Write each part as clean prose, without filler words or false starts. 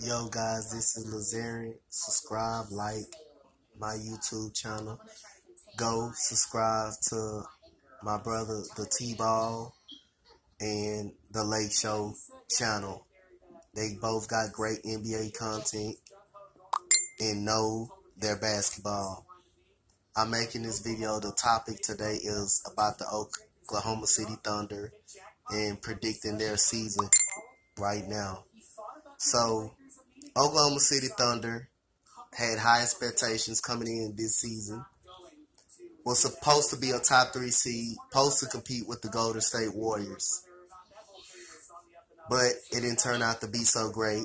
Yo guys, this is Lazarian. Subscribe, like my YouTube channel. Go subscribe to my brother the T-Ball and the Lake Show channel. They both got great NBA content and know their basketball. I'm making this video. The topic today is about the Oklahoma City Thunder and predicting their season right now. So, Oklahoma City Thunder had high expectations coming in this season. Was supposed to be a top 3 seed, supposed to compete with the Golden State Warriors. But it didn't turn out to be so great.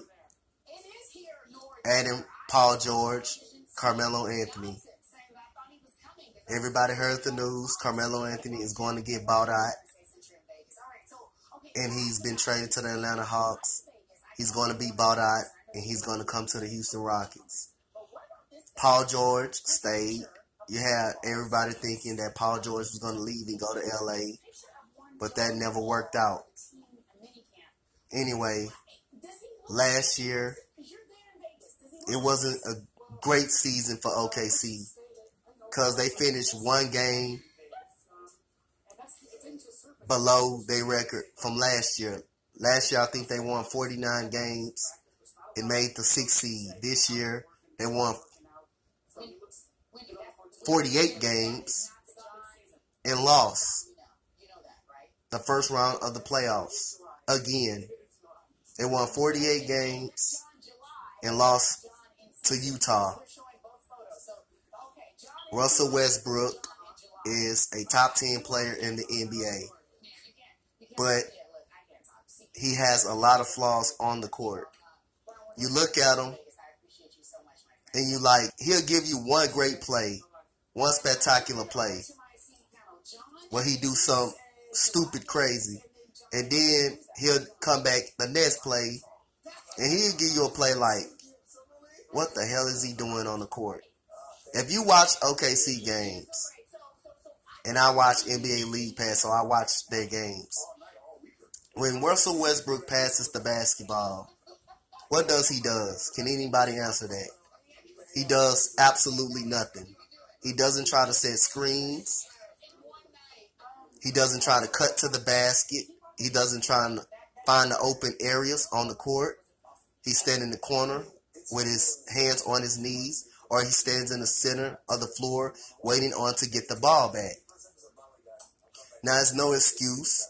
Adding Paul George, Carmelo Anthony. Everybody heard the news. Carmelo Anthony is going to get bought out. And he's been traded to the Atlanta Hawks. He's going to be bought out. And he's going to come to the Houston Rockets. Paul George stayed. You had everybody thinking that Paul George was going to leave and go to LA. But that never worked out. Anyway, last year, it wasn't a great season for OKC. Because they finished one game below their record from last year. Last year, I think they won 49 games and made the 6th seed. This year, they won 48 games and lost the first round of the playoffs. Again, they won 48 games and lost to Utah. Russell Westbrook is a top 10 player in the NBA. But he has a lot of flaws on the court. You look at him and you like, he'll give you one great play, one spectacular play, where he do some stupid crazy. And then he'll come back the next play and he'll give you a play like, what the hell is he doing on the court? If you watch OKC games, and I watch NBA League Pass, so I watch their games. When Russell Westbrook passes the basketball, what does he do? Can anybody answer that? He does absolutely nothing. He doesn't try to set screens. He doesn't try to cut to the basket. He doesn't try to find the open areas on the court. He stands in the corner with his hands on his knees, or he stands in the center of the floor waiting on to get the ball back. Now, it's no excuse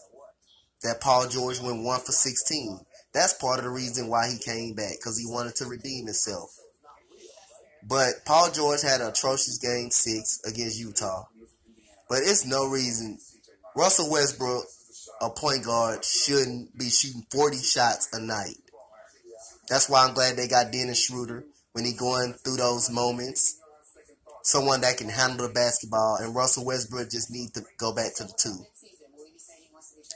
that Paul George went 1 for 16. That's part of the reason why he came back, because he wanted to redeem himself. But Paul George had an atrocious game 6 against Utah. But it's no reason Russell Westbrook, a point guard, shouldn't be shooting 40 shots a night. That's why I'm glad they got Dennis Schroeder when he going through those moments. Someone that can handle the basketball, and Russell Westbrook just needs to go back to the 2.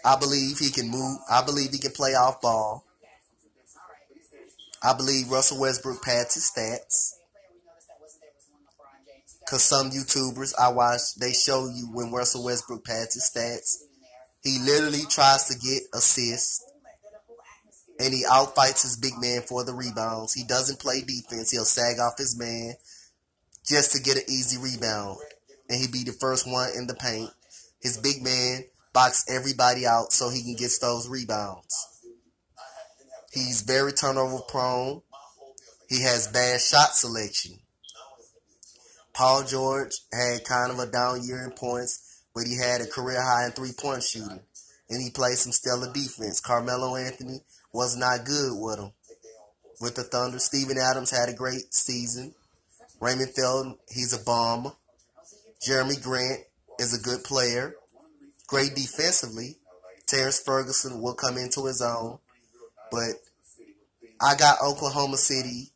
I believe he can move. I believe he can play off ball. I believe Russell Westbrook pads his stats. Because some YouTubers I watch, they show you when Russell Westbrook pads his stats. He literally tries to get assists. And he outfights his big man for the rebounds. He doesn't play defense. He'll sag off his man just to get an easy rebound. And he'd be the first one in the paint. His big man box everybody out so he can get those rebounds. He's very turnover prone. He has bad shot selection. Paul George had kind of a down year in points, but he had a career high in 3-point shooting. And he played some stellar defense. Carmelo Anthony was not good with him. With the Thunder, Steven Adams had a great season. Raymond Felton, he's a bomber. Jeremy Grant is a good player. Great defensively. Terrence Ferguson will come into his own. But I got Oklahoma City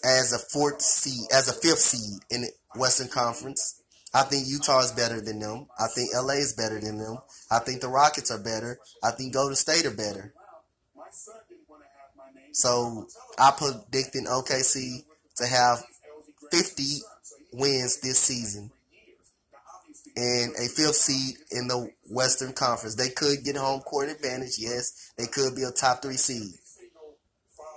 as a 5th seed in the Western Conference. I think Utah is better than them. I think LA is better than them. I think the Rockets are better. I think Golden State are better. So I predicting OKC to have 50 wins this season and a 5th seed in the Western Conference. They could get home court advantage, yes. They could be a top 3 seed.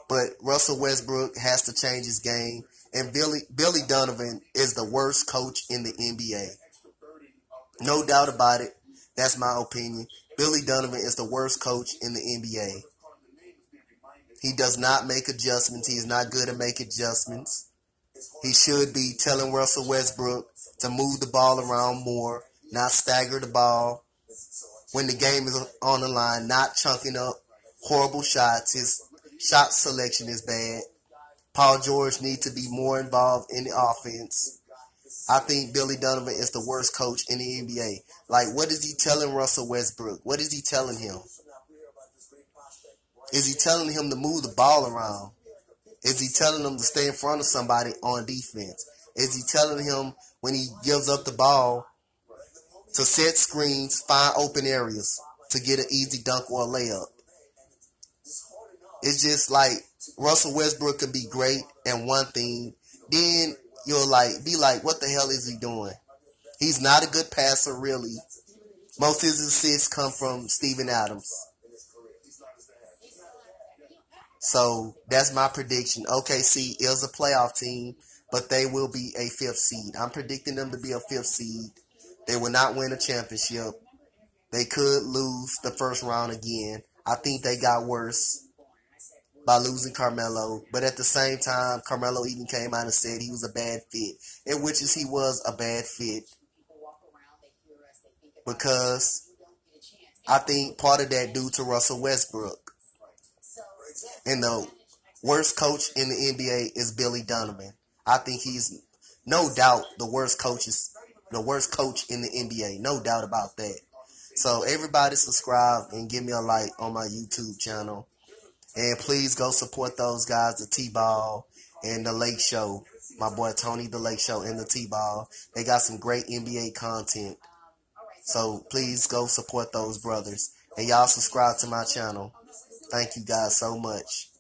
But Russell Westbrook has to change his game. And Billy Donovan is the worst coach in the NBA. No doubt about it. That's my opinion. Billy Donovan is the worst coach in the NBA. He does not make adjustments. He is not good at making adjustments. He should be telling Russell Westbrook to move the ball around more, not stagger the ball when the game is on the line, not chunking up horrible shots. His shot selection is bad. Paul George needs to be more involved in the offense. I think Billy Donovan is the worst coach in the NBA. Like, what is he telling Russell Westbrook? What is he telling him? Is he telling him to move the ball around? Is he telling him to stay in front of somebody on defense? Is he telling him when he gives up the ball to set screens, find open areas to get an easy dunk or a layup? It's just like Russell Westbrook could be great at one thing, then you'll be like, what the hell is he doing? He's not a good passer, really. Most of his assists come from Steven Adams. So that's my prediction. OKC is a playoff team, but they will be a 5th seed. I'm predicting them to be a 5th seed. They will not win a championship. They could lose the first round again. I think they got worse by losing Carmelo. But at the same time, Carmelo even came out and said he was a bad fit. In which he was a bad fit. Because I think part of that due to Russell Westbrook. And the worst coach in the NBA is Billy Donovan. I think he's no doubt the worst coach in the NBA. No doubt about that. So everybody subscribe and give me a like on my YouTube channel. And please go support those guys, the T-Ball and the Lake Show. My boy Tony, the Lake Show, and the T-Ball. They got some great NBA content. So please go support those brothers. And y'all subscribe to my channel. Thank you guys so much.